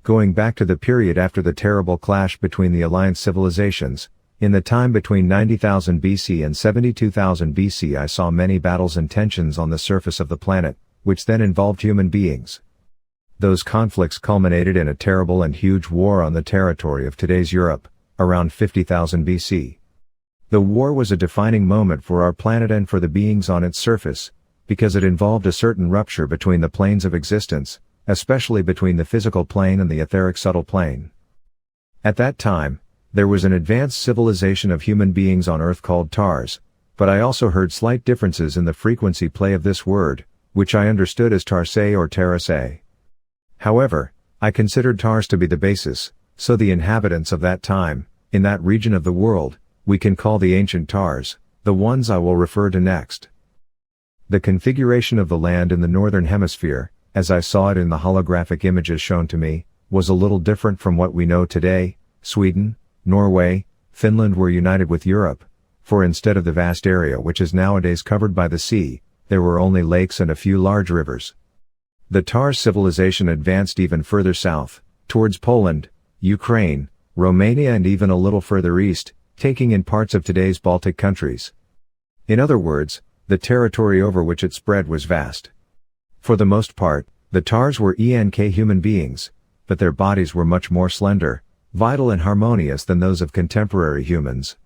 going back to the period after the terrible clash between the Alliance civilizations. In the time between 90,000 BC and 72,000 BC, I saw many battles and tensions on the surface of the planet, which then involved human beings. Those conflicts culminated in a terrible and huge war on the territory of today's Europe, around 50,000 BC. The war was a defining moment for our planet and for the beings on its surface, because it involved a certain rupture between the planes of existence, especially between the physical plane and the etheric subtle plane. At that time, there was an advanced civilization of human beings on Earth called Tars, but I also heard slight differences in the frequency play of this word, which I understood as Tarsay or Terasay. However, I considered Tars to be the basis, so the inhabitants of that time, in that region of the world, we can call the ancient Tars, the ones I will refer to next. The configuration of the land in the northern hemisphere, as I saw it in the holographic images shown to me, was a little different from what we know today. Sweden, Norway, Finland were united with Europe, for instead of the vast area which is nowadays covered by the sea, there were only lakes and a few large rivers. The Tars civilization advanced even further south, towards Poland, Ukraine, Romania and even a little further east, taking in parts of today's Baltic countries. In other words, the territory over which it spread was vast. For the most part, the Tars were human beings, but their bodies were much more slender, vital and harmonious than those of contemporary humans.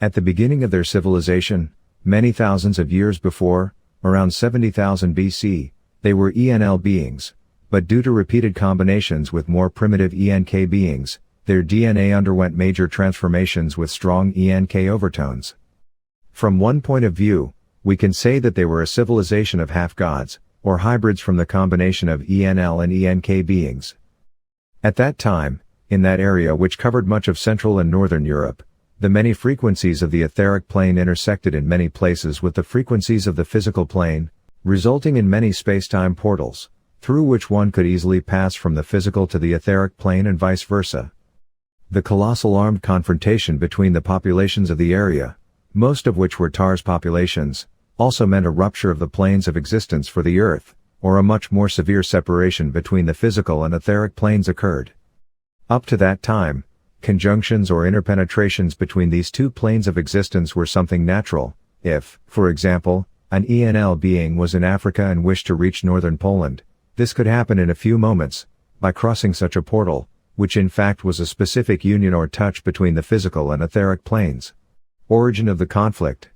At the beginning of their civilization, many thousands of years before, around 70,000 BC, they were beings, but due to repeated combinations with more primitive beings, their DNA underwent major transformations with strong overtones. From one point of view, we can say that they were a civilization of half-gods, or hybrids from the combination of ENL and ENK beings. At that time, in that area which covered much of Central and Northern Europe, the many frequencies of the etheric plane intersected in many places with the frequencies of the physical plane, resulting in many space-time portals, through which one could easily pass from the physical to the etheric plane and vice versa. The colossal armed confrontation between the populations of the area, most of which were Tars populations, also meant a rupture of the planes of existence for the Earth, or a much more severe separation between the physical and etheric planes occurred. Up to that time, conjunctions or interpenetrations between these two planes of existence were something natural. If, for example, an ENL being was in Africa and wished to reach northern Poland, this could happen in a few moments, by crossing such a portal, which in fact was a specific union or touch between the physical and etheric planes. Origin of the conflict.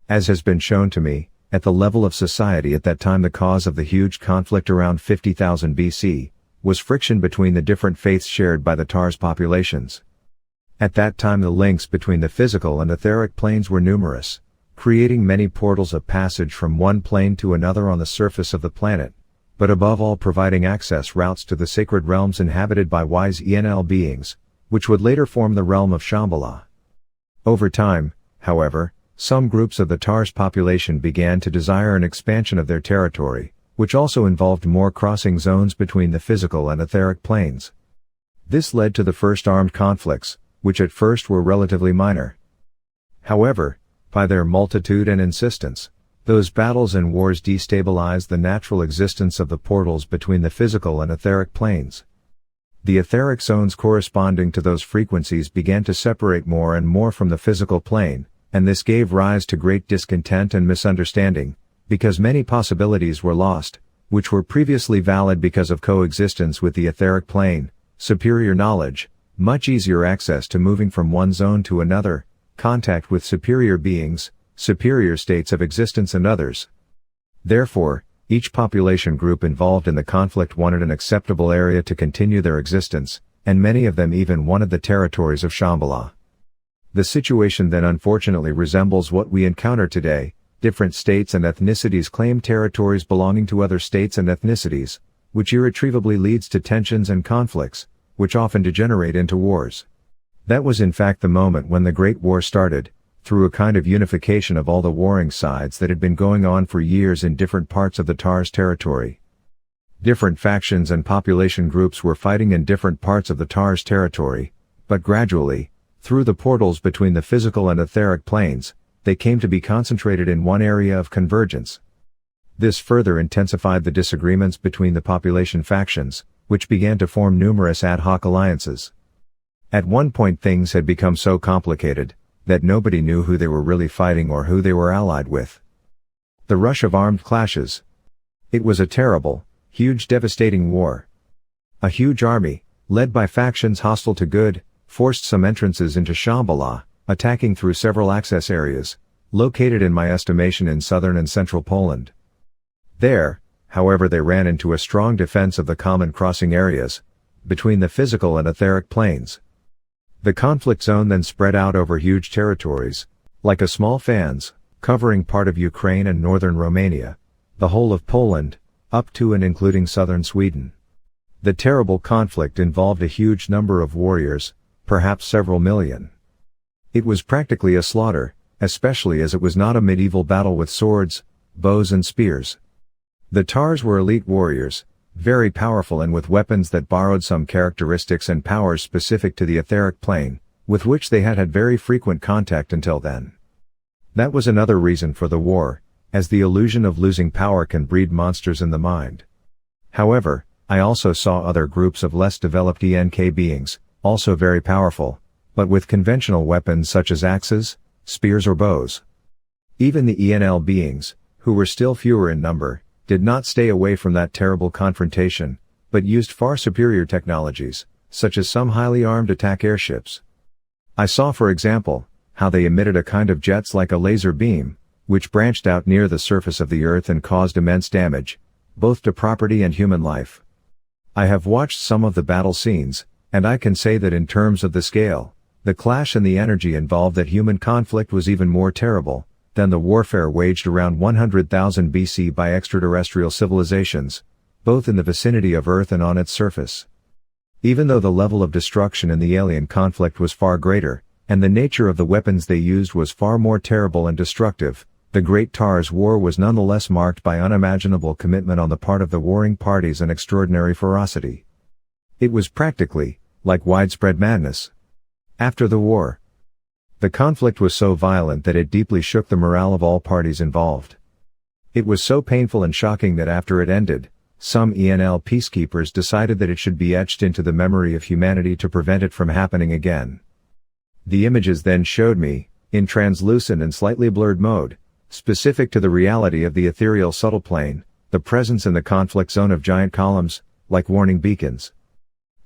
As has been shown to me, at the level of society at that time the cause of the huge conflict around 50,000 BC, was friction between the different faiths shared by the Tars populations. At that time the links between the physical and etheric planes were numerous, creating many portals of passage from one plane to another on the surface of the planet, but above all providing access routes to the sacred realms inhabited by wise ENL beings, which would later form the realm of Shambhala. Over time, however, some groups of the Tars population began to desire an expansion of their territory, which also involved more crossing zones between the physical and etheric planes. This led to the first armed conflicts, which at first were relatively minor. However, by their multitude and insistence, those battles and wars destabilized the natural existence of the portals between the physical and etheric planes. The etheric zones corresponding to those frequencies began to separate more and more from the physical plane, and this gave rise to great discontent and misunderstanding, because many possibilities were lost, which were previously valid because of coexistence with the etheric plane, superior knowledge, much easier access to moving from one zone to another, contact with superior beings, superior states of existence and others. Therefore, each population group involved in the conflict wanted an acceptable area to continue their existence, and many of them even wanted the territories of Shambhala. The situation then unfortunately resembles what we encounter today. Different states and ethnicities claim territories belonging to other states and ethnicities, which irretrievably leads to tensions and conflicts, which often degenerate into wars. That was in fact the moment when the Great War started, through a kind of unification of all the warring sides that had been going on for years in different parts of the Tars territory. Different factions and population groups were fighting in different parts of the Tars territory, but gradually, through the portals between the physical and etheric planes, they came to be concentrated in one area of convergence. This further intensified the disagreements between the population factions, which began to form numerous ad hoc alliances. At one point things had become so complicated that nobody knew who they were really fighting or who they were allied with. The rush of armed clashes. It was a terrible, huge, devastating war. A huge army, led by factions hostile to good, forced some entrances into Shambhala, attacking through several access areas, located in my estimation in southern and central Poland. There, however, they ran into a strong defense of the common crossing areas, between the physical and etheric planes. The conflict zone then spread out over huge territories, like a small fans, covering part of Ukraine and northern Romania, the whole of Poland, up to and including southern Sweden. The terrible conflict involved a huge number of warriors, perhaps several million. It was practically a slaughter, especially as it was not a medieval battle with swords, bows and spears. The Tars were elite warriors, very powerful and with weapons that borrowed some characteristics and powers specific to the etheric plane, with which they had had very frequent contact until then. That was another reason for the war, as the illusion of losing power can breed monsters in the mind. However, I also saw other groups of less developed ENK beings, also very powerful, but with conventional weapons such as axes, spears or bows. Even the ENL beings, who were still fewer in number, did not stay away from that terrible confrontation, but used far superior technologies, such as some highly armed attack airships. I saw, for example, how they emitted a kind of jets like a laser beam, which branched out near the surface of the Earth and caused immense damage, both to property and human life. I have watched some of the battle scenes, and I can say that in terms of the scale, the clash and the energy involved, that human conflict was even more terrible than the warfare waged around 100,000 BC by extraterrestrial civilizations, both in the vicinity of Earth and on its surface. Even though the level of destruction in the alien conflict was far greater, and the nature of the weapons they used was far more terrible and destructive, the Great Tars War was nonetheless marked by unimaginable commitment on the part of the warring parties and extraordinary ferocity. It was practically like widespread madness. After the war, the conflict was so violent that it deeply shook the morale of all parties involved. It was so painful and shocking that after it ended, some ENL peacekeepers decided that it should be etched into the memory of humanity to prevent it from happening again. The images then showed me, in translucent and slightly blurred mode, specific to the reality of the ethereal subtle plane, the presence in the conflict zone of giant columns, like warning beacons.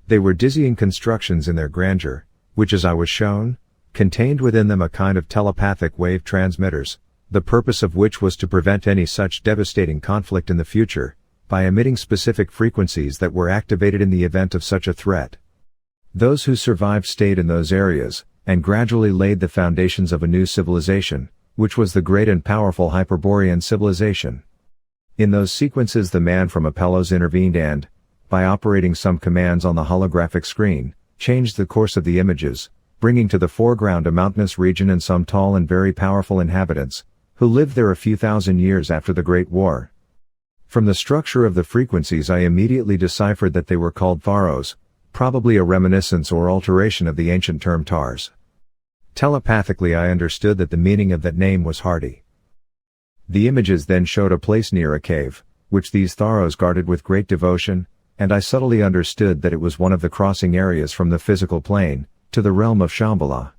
They were dizzying constructions in their grandeur, which, as I was shown, contained within them a kind of telepathic wave transmitters, the purpose of which was to prevent any such devastating conflict in the future, by emitting specific frequencies that were activated in the event of such a threat. Those who survived stayed in those areas, and gradually laid the foundations of a new civilization, which was the great and powerful Hyperborean civilization. In those sequences the man from Apellos intervened and, by operating some commands on the holographic screen, changed the course of the images, bringing to the foreground a mountainous region and some tall and very powerful inhabitants, who lived there a few thousand years after the Great War. From the structure of the frequencies I immediately deciphered that they were called Tharos, probably a reminiscence or alteration of the ancient term Tars. Telepathically I understood that the meaning of that name was Hardy. The images then showed a place near a cave, which these Tharos guarded with great devotion, and I subtly understood that it was one of the crossing areas from the physical plane, to the realm of Shambhala.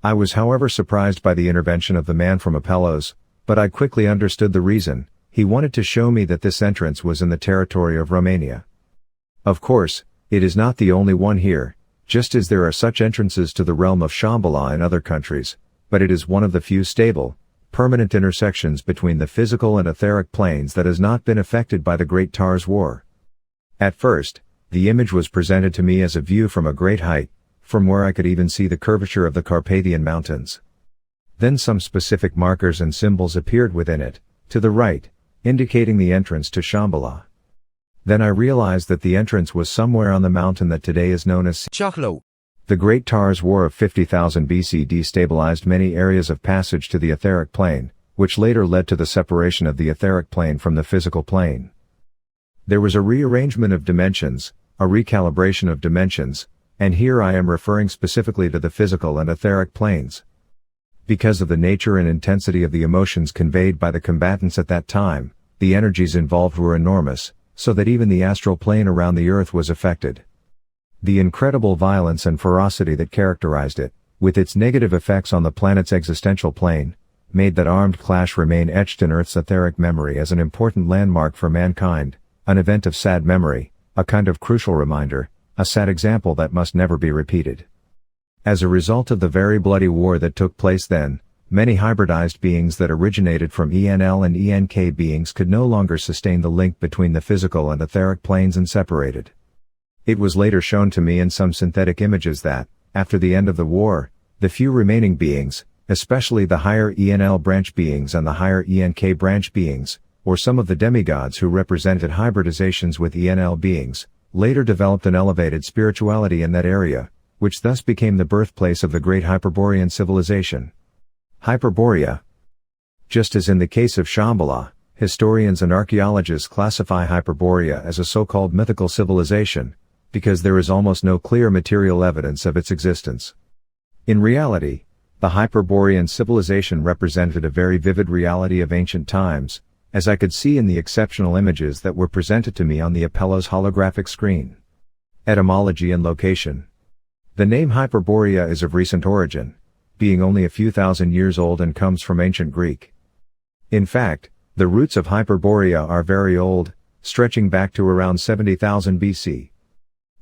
I was however surprised by the intervention of the man from Apellos, but I quickly understood the reason. He wanted to show me that this entrance was in the territory of Romania. Of course, it is not the only one here, just as there are such entrances to the realm of Shambhala in other countries, but it is one of the few stable, permanent intersections between the physical and etheric planes that has not been affected by the Great Tars War. At first, the image was presented to me as a view from a great height, from where I could even see the curvature of the Carpathian Mountains. Then some specific markers and symbols appeared within it, to the right, indicating the entrance to Shambhala. Then I realized that the entrance was somewhere on the mountain that today is known as Chachlo. The Great Tars War of 50,000 BC destabilized many areas of passage to the etheric plane, which later led to the separation of the etheric plane from the physical plane. There was a rearrangement of dimensions, a recalibration of dimensions, and here I am referring specifically to the physical and etheric planes. Because of the nature and intensity of the emotions conveyed by the combatants at that time, the energies involved were enormous, so that even the astral plane around the Earth was affected. The incredible violence and ferocity that characterized it, with its negative effects on the planet's existential plane, made that armed clash remain etched in Earth's etheric memory as an important landmark for mankind, an event of sad memory, a kind of crucial reminder, a sad example that must never be repeated. As a result of the very bloody war that took place then, many hybridized beings that originated from ENL and ENK beings could no longer sustain the link between the physical and etheric planes and separated. It was later shown to me in some synthetic images that, after the end of the war, the few remaining beings, especially the higher ENL branch beings and the higher ENK branch beings, or some of the demigods who represented hybridizations with ENL beings, later developed an elevated spirituality in that area, which thus became the birthplace of the great Hyperborean civilization. Hyperborea. Just as in the case of Shambhala, historians and archaeologists classify Hyperborea as a so-called mythical civilization, because there is almost no clear material evidence of its existence. In reality, the Hyperborean civilization represented a very vivid reality of ancient times, as I could see in the exceptional images that were presented to me on the Apello's holographic screen. Etymology and location. The name Hyperborea is of recent origin, being only a few thousand years old and comes from ancient Greek. In fact, the roots of Hyperborea are very old, stretching back to around 70,000 BC.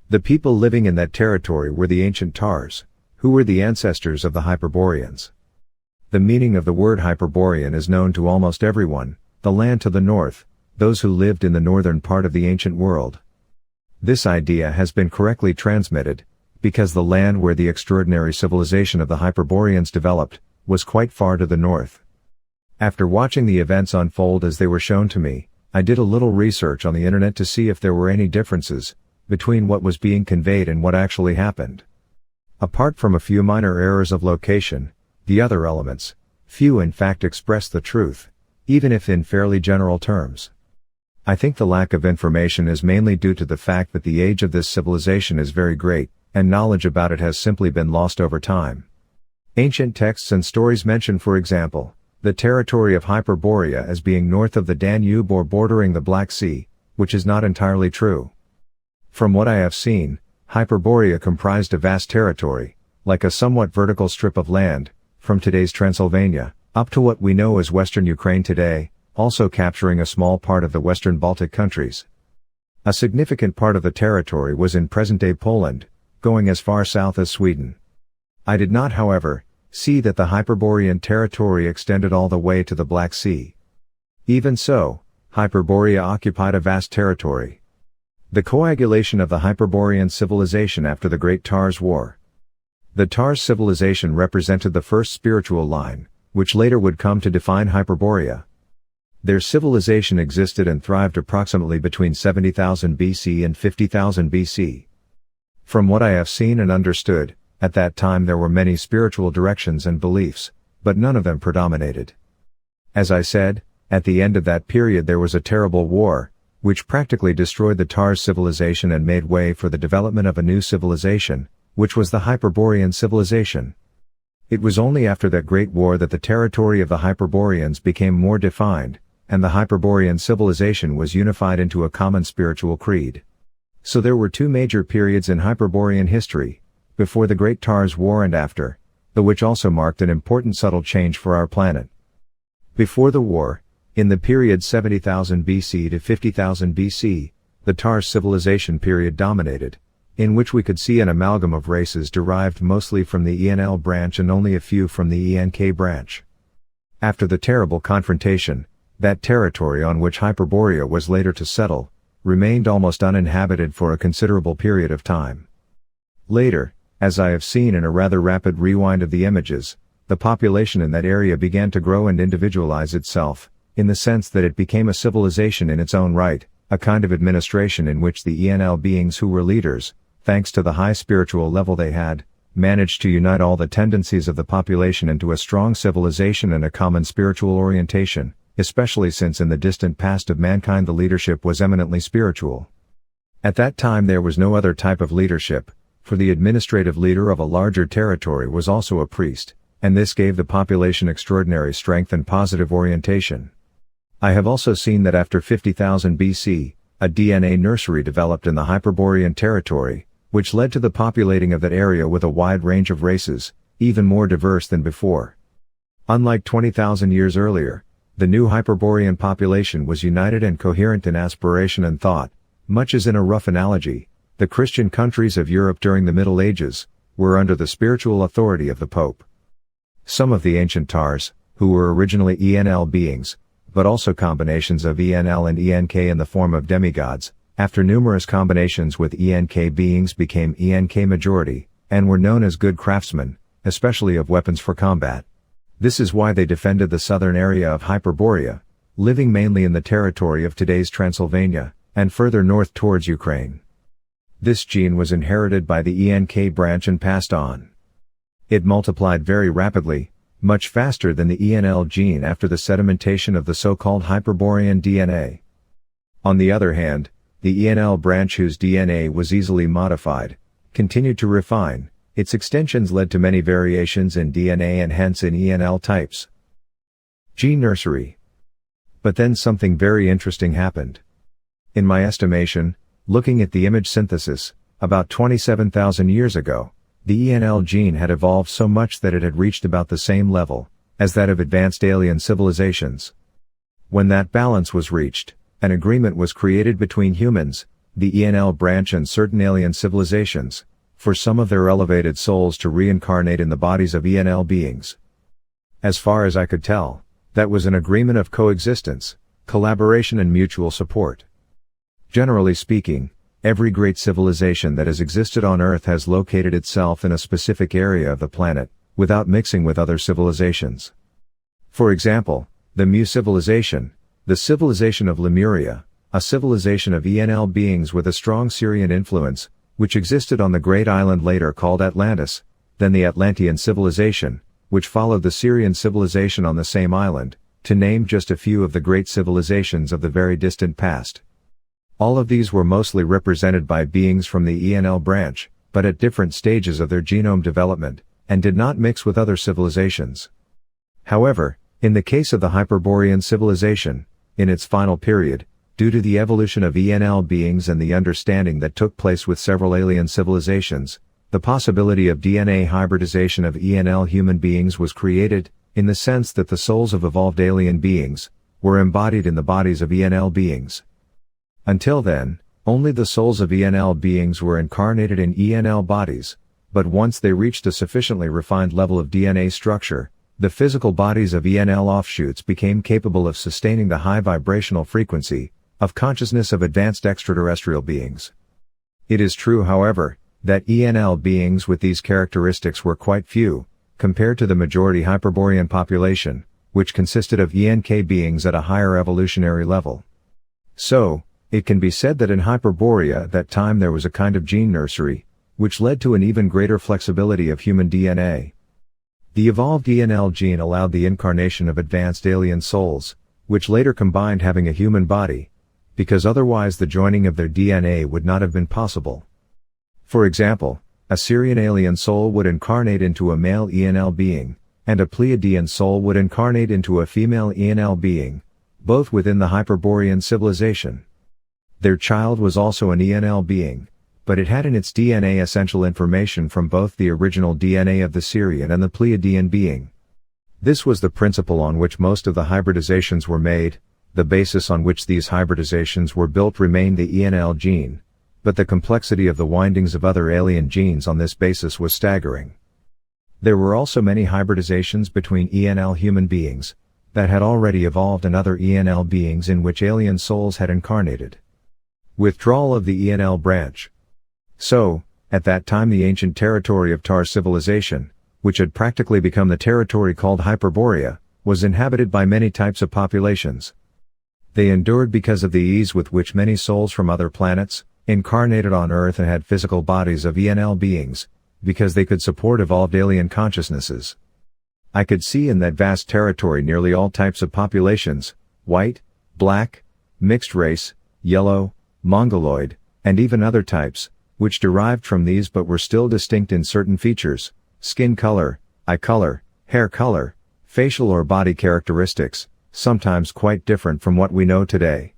The people living in that territory were the ancient Tars, who were the ancestors of the Hyperboreans. The meaning of the word Hyperborean is known to almost everyone: the land to the north, those who lived in the northern part of the ancient world. This idea has been correctly transmitted, because the land where the extraordinary civilization of the Hyperboreans developed, was quite far to the north. After watching the events unfold as they were shown to me, I did a little research on the internet to see if there were any differences between what was being conveyed and what actually happened. Apart from a few minor errors of location, the other elements, few in fact express the truth, even if in fairly general terms. I think the lack of information is mainly due to the fact that the age of this civilization is very great, and knowledge about it has simply been lost over time. Ancient texts and stories mention, for example, the territory of Hyperborea as being north of the Danube or bordering the Black Sea, which is not entirely true. From what I have seen, Hyperborea comprised a vast territory, like a somewhat vertical strip of land, from today's Transylvania, up to what we know as Western Ukraine today, also capturing a small part of the Western Baltic countries. A significant part of the territory was in present-day Poland, going as far south as Sweden. I did not, however, see that the Hyperborean territory extended all the way to the Black Sea. Even so, Hyperborea occupied a vast territory. The coagulation of the Hyperborean civilization after the Great Tars War. The Tars civilization represented the first spiritual line, which later would come to define Hyperborea. Their civilization existed and thrived approximately between 70,000 BC and 50,000 BC. From what I have seen and understood, at that time there were many spiritual directions and beliefs, but none of them predominated. As I said, at the end of that period there was a terrible war, which practically destroyed the Tars civilization and made way for the development of a new civilization, which was the Hyperborean civilization. It was only after that great war that the territory of the Hyperboreans became more defined, and the Hyperborean civilization was unified into a common spiritual creed. So there were two major periods in Hyperborean history, before the Great Tars War and after, the which also marked an important subtle change for our planet. Before the war, in the period 70,000 BC to 50,000 BC, the Tars civilization period dominated, in which we could see an amalgam of races derived mostly from the ENL branch and only a few from the ENK branch. After the terrible confrontation, that territory on which Hyperborea was later to settle, remained almost uninhabited for a considerable period of time. Later, as I have seen in a rather rapid rewind of the images, the population in that area began to grow and individualize itself, in the sense that it became a civilization in its own right, a kind of administration in which the ENL beings who were leaders, thanks to the high spiritual level they had, managed to unite all the tendencies of the population into a strong civilization and a common spiritual orientation, especially since in the distant past of mankind the leadership was eminently spiritual. At that time there was no other type of leadership, for the administrative leader of a larger territory was also a priest, and this gave the population extraordinary strength and positive orientation. I have also seen that after 50,000 BC, a DNA nursery developed in the Hyperborean territory, which led to the populating of that area with a wide range of races, even more diverse than before. Unlike 20,000 years earlier, the new Hyperborean population was united and coherent in aspiration and thought, much as in a rough analogy, the Christian countries of Europe during the Middle Ages were under the spiritual authority of the Pope. Some of the ancient Tars, who were originally ENL beings, but also combinations of ENL and ENK in the form of demigods, after numerous combinations with ENK beings became ENK majority, and were known as good craftsmen, especially of weapons for combat. This is why they defended the southern area of Hyperborea, living mainly in the territory of today's Transylvania, and further north towards Ukraine. This gene was inherited by the ENK branch and passed on. It multiplied very rapidly, much faster than the ENL gene after the sedimentation of the so-called Hyperborean DNA. On the other hand, the ENL branch, whose DNA was easily modified, continued to refine. Its extensions led to many variations in DNA and hence in ENL types. Gene nursery. But then something very interesting happened. In my estimation, looking at the image synthesis, about 27,000 years ago, the ENL gene had evolved so much that it had reached about the same level as that of advanced alien civilizations. When that balance was reached, an agreement was created between humans, the ENL branch, and certain alien civilizations, for some of their elevated souls to reincarnate in the bodies of ENL beings. As far as I could tell, that was an agreement of coexistence, collaboration and mutual support. Generally speaking, every great civilization that has existed on Earth has located itself in a specific area of the planet, without mixing with other civilizations. For example, the Mu civilization, the civilization of Lemuria, a civilization of ENL beings with a strong Syrian influence, which existed on the great island later called Atlantis, then the Atlantean civilization, which followed the Syrian civilization on the same island, to name just a few of the great civilizations of the very distant past. All of these were mostly represented by beings from the ENL branch, but at different stages of their genome development, and did not mix with other civilizations. However, in the case of the Hyperborean civilization, in its final period, due to the evolution of ENL beings and the understanding that took place with several alien civilizations, the possibility of DNA hybridization of ENL human beings was created, in the sense that the souls of evolved alien beings were embodied in the bodies of ENL beings. Until then, only the souls of ENL beings were incarnated in ENL bodies, but once they reached a sufficiently refined level of DNA structure, the physical bodies of ENL offshoots became capable of sustaining the high vibrational frequency of consciousness of advanced extraterrestrial beings. It is true, however, that ENL beings with these characteristics were quite few, compared to the majority Hyperborean population, which consisted of ENK beings at a higher evolutionary level. So, it can be said that in Hyperborea at that time there was a kind of gene nursery, which led to an even greater flexibility of human DNA. The evolved ENL gene allowed the incarnation of advanced alien souls, which later combined having a human body, because otherwise the joining of their DNA would not have been possible. For example, a Syrian alien soul would incarnate into a male ENL being, and a Pleiadian soul would incarnate into a female ENL being, both within the Hyperborean civilization. Their child was also an ENL being, but it had in its DNA essential information from both the original DNA of the Syrian and the Pleiadian being. This was the principle on which most of the hybridizations were made. The basis on which these hybridizations were built remained the ENL gene, but the complexity of the windings of other alien genes on this basis was staggering. There were also many hybridizations between ENL human beings that had already evolved and other ENL beings in which alien souls had incarnated. Withdrawal of the ENL branch. So, at that time the ancient territory of Tar civilization, which had practically become the territory called Hyperborea, was inhabited by many types of populations. They endured because of the ease with which many souls from other planets incarnated on Earth and had physical bodies of ENL beings, because they could support evolved alien consciousnesses. I could see in that vast territory nearly all types of populations, white, black, mixed race, yellow, mongoloid, and even other types, which derived from these but were still distinct in certain features, skin color, eye color, hair color, facial or body characteristics, sometimes quite different from what we know today.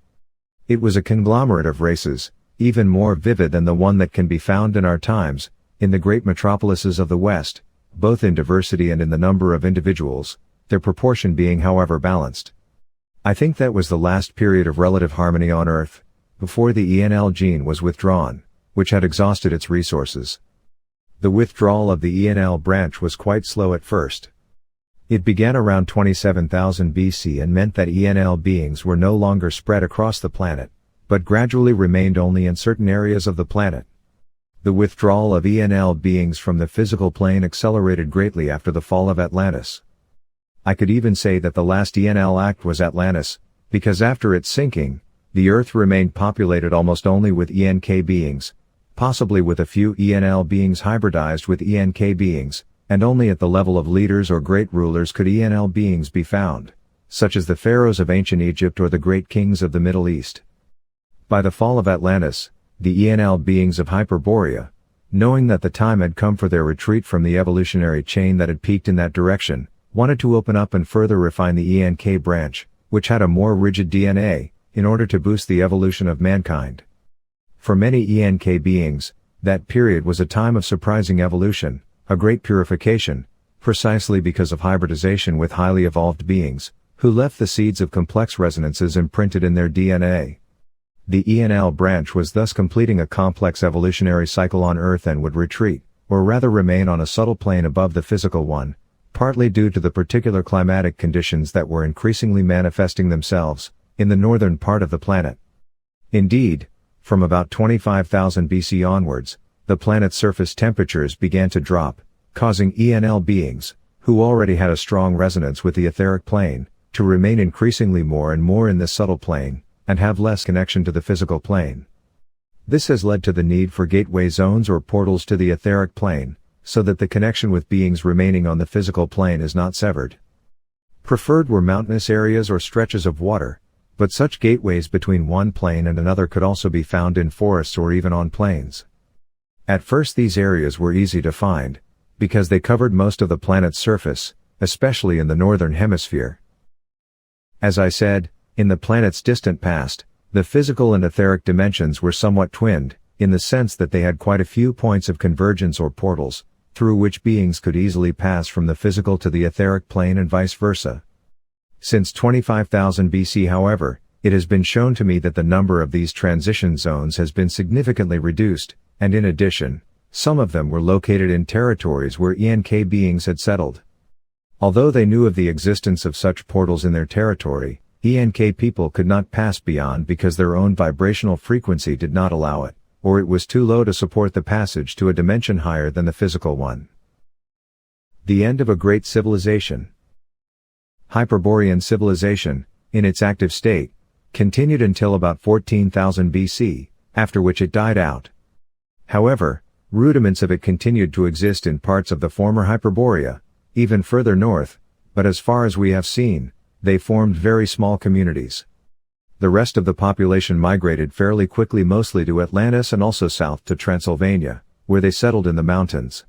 It was a conglomerate of races, even more vivid than the one that can be found in our times, in the great metropolises of the West, both in diversity and in the number of individuals, their proportion being however balanced. I think that was the last period of relative harmony on Earth, before the ENL gene was withdrawn, which had exhausted its resources. The withdrawal of the ENL branch was quite slow at first. It began around 27,000 BC and meant that ENL beings were no longer spread across the planet, but gradually remained only in certain areas of the planet. The withdrawal of ENL beings from the physical plane accelerated greatly after the fall of Atlantis. I could even say that the last ENL act was Atlantis, because after its sinking, the Earth remained populated almost only with ENK beings, possibly with a few ENL beings hybridized with ENK beings, and only at the level of leaders or great rulers could ENL beings be found, such as the pharaohs of ancient Egypt or the great kings of the Middle East. By the fall of Atlantis, the ENL beings of Hyperborea, knowing that the time had come for their retreat from the evolutionary chain that had peaked in that direction, wanted to open up and further refine the ENK branch, which had a more rigid DNA, in order to boost the evolution of mankind. For many ENK beings, that period was a time of surprising evolution, a great purification, precisely because of hybridization with highly evolved beings, who left the seeds of complex resonances imprinted in their DNA. The ENL branch was thus completing a complex evolutionary cycle on Earth and would retreat, or rather remain on a subtle plane above the physical one, partly due to the particular climatic conditions that were increasingly manifesting themselves in the northern part of the planet. Indeed, from about 25,000 BC onwards, the planet's surface temperatures began to drop, causing ENL beings, who already had a strong resonance with the etheric plane, to remain increasingly more and more in this subtle plane, and have less connection to the physical plane. This has led to the need for gateway zones or portals to the etheric plane, so that the connection with beings remaining on the physical plane is not severed. Preferred were mountainous areas or stretches of water, but such gateways between one plane and another could also be found in forests or even on plains. At first these areas were easy to find, because they covered most of the planet's surface, especially in the northern hemisphere. As I said, in the planet's distant past, the physical and etheric dimensions were somewhat twinned, in the sense that they had quite a few points of convergence or portals, through which beings could easily pass from the physical to the etheric plane and vice versa. Since 25,000 BC, however, it has been shown to me that the number of these transition zones has been significantly reduced, and in addition, some of them were located in territories where ENK beings had settled. Although they knew of the existence of such portals in their territory, ENK people could not pass beyond because their own vibrational frequency did not allow it, or it was too low to support the passage to a dimension higher than the physical one. The end of a great civilization. Hyperborean civilization, in its active state, continued until about 14,000 BC, after which it died out. However, rudiments of it continued to exist in parts of the former Hyperborea, even further north, but as far as we have seen, they formed very small communities. The rest of the population migrated fairly quickly, mostly to Atlantis and also south to Transylvania, where they settled in the mountains.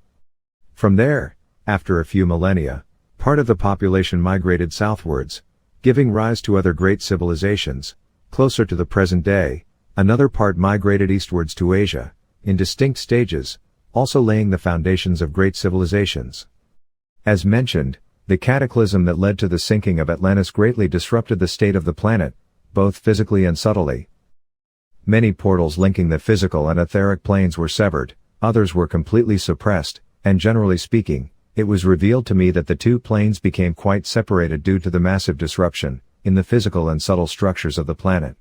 From there, after a few millennia, part of the population migrated southwards, giving rise to other great civilizations, closer to the present day. Another part migrated eastwards to Asia, in distinct stages, also laying the foundations of great civilizations. As mentioned, the cataclysm that led to the sinking of Atlantis greatly disrupted the state of the planet, both physically and subtly. Many portals linking the physical and etheric planes were severed, others were completely suppressed, and generally speaking, it was revealed to me that the two planes became quite separated due to the massive disruption in the physical and subtle structures of the planet.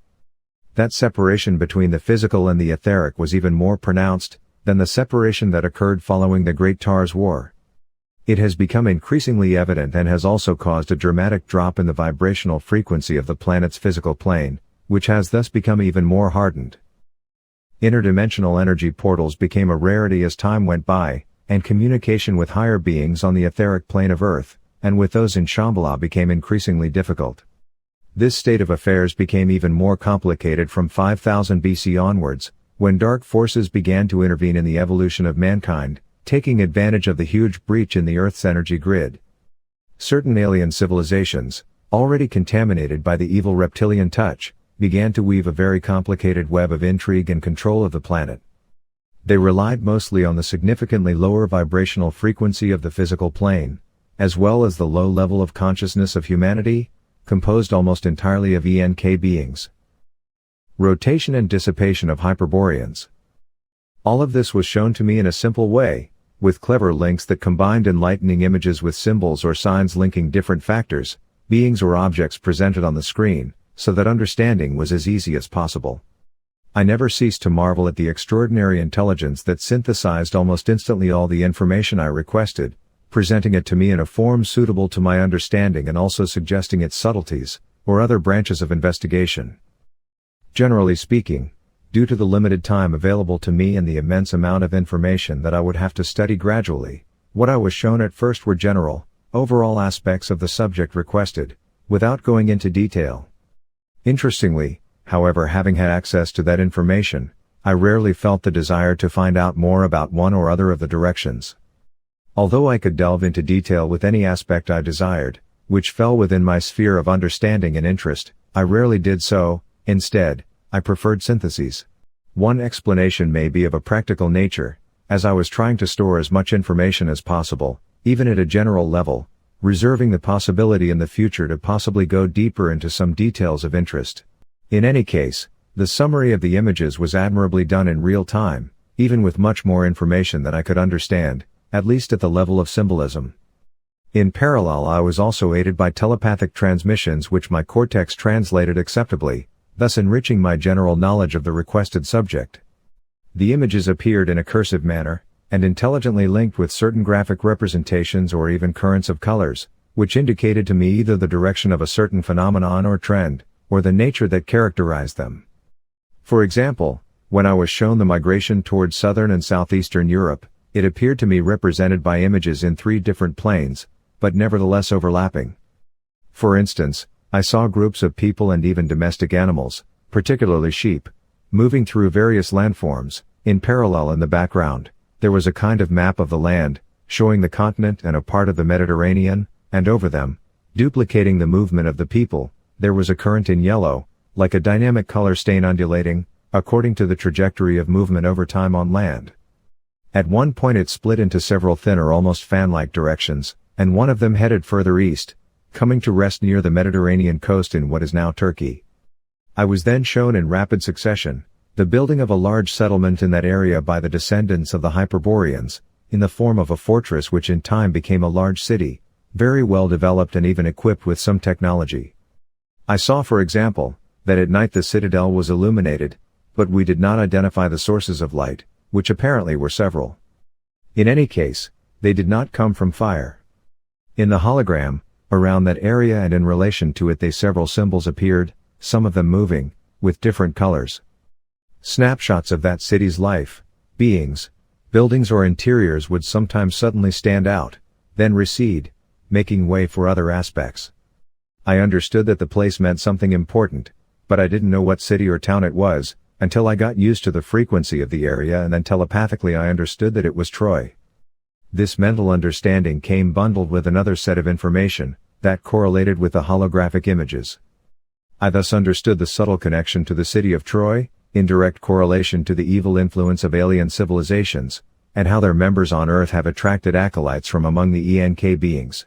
That separation between the physical and the etheric was even more pronounced than the separation that occurred following the Great Tars War. It has become increasingly evident and has also caused a dramatic drop in the vibrational frequency of the planet's physical plane, which has thus become even more hardened. Interdimensional energy portals became a rarity as time went by, and communication with higher beings on the etheric plane of Earth, and with those in Shambhala, became increasingly difficult. This state of affairs became even more complicated from 5000 BC onwards, when dark forces began to intervene in the evolution of mankind, taking advantage of the huge breach in the Earth's energy grid. Certain alien civilizations, already contaminated by the evil reptilian touch, began to weave a very complicated web of intrigue and control of the planet. They relied mostly on the significantly lower vibrational frequency of the physical plane, as well as the low level of consciousness of humanity, composed almost entirely of ENK beings. Rotation and dissipation of Hyperboreans. All of this was shown to me in a simple way, with clever links that combined enlightening images with symbols or signs linking different factors, beings or objects presented on the screen, so that understanding was as easy as possible. I never ceased to marvel at the extraordinary intelligence that synthesized almost instantly all the information I requested, presenting it to me in a form suitable to my understanding and also suggesting its subtleties, or other branches of investigation. Generally speaking, due to the limited time available to me and the immense amount of information that I would have to study gradually, what I was shown at first were general, overall aspects of the subject requested, without going into detail. Interestingly, however, having had access to that information, I rarely felt the desire to find out more about one or other of the directions. Although I could delve into detail with any aspect I desired, which fell within my sphere of understanding and interest, I rarely did so. Instead, I preferred syntheses. One explanation may be of a practical nature, as I was trying to store as much information as possible, even at a general level, reserving the possibility in the future to possibly go deeper into some details of interest. In any case, the summary of the images was admirably done in real time, even with much more information than I could understand, at least at the level of symbolism. In parallel, I was also aided by telepathic transmissions which my cortex translated acceptably, thus enriching my general knowledge of the requested subject. The images appeared in a cursive manner, and intelligently linked with certain graphic representations or even currents of colors, which indicated to me either the direction of a certain phenomenon or trend, or the nature that characterized them. For example, when I was shown the migration towards southern and southeastern Europe, it appeared to me represented by images in 3 different planes, but nevertheless overlapping. For instance, I saw groups of people and even domestic animals, particularly sheep, moving through various landforms. In parallel in the background, there was a kind of map of the land, showing the continent and a part of the Mediterranean, and over them, duplicating the movement of the people, there was a current in yellow, like a dynamic color stain undulating, according to the trajectory of movement over time on land. At one point it split into several thinner, almost fan-like directions, and one of them headed further east, coming to rest near the Mediterranean coast in what is now Turkey. I was then shown in rapid succession, the building of a large settlement in that area by the descendants of the Hyperboreans, in the form of a fortress which in time became a large city, very well developed and even equipped with some technology. I saw, for example, that at night the citadel was illuminated, but we did not identify the sources of light, which apparently were several. In any case, they did not come from fire. In the hologram, around that area and in relation to it several symbols appeared, some of them moving, with different colors. Snapshots of that city's life, beings, buildings or interiors would sometimes suddenly stand out, then recede, making way for other aspects. I understood that the place meant something important, but I didn't know what city or town it was, until I got used to the frequency of the area, and then telepathically I understood that it was Troy. This mental understanding came bundled with another set of information, that correlated with the holographic images. I thus understood the subtle connection to the city of Troy, in direct correlation to the evil influence of alien civilizations, and how their members on Earth have attracted acolytes from among the ENK beings.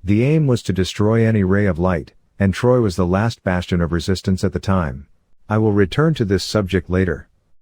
The aim was to destroy any ray of light, and Troy was the last bastion of resistance at the time. I will return to this subject later.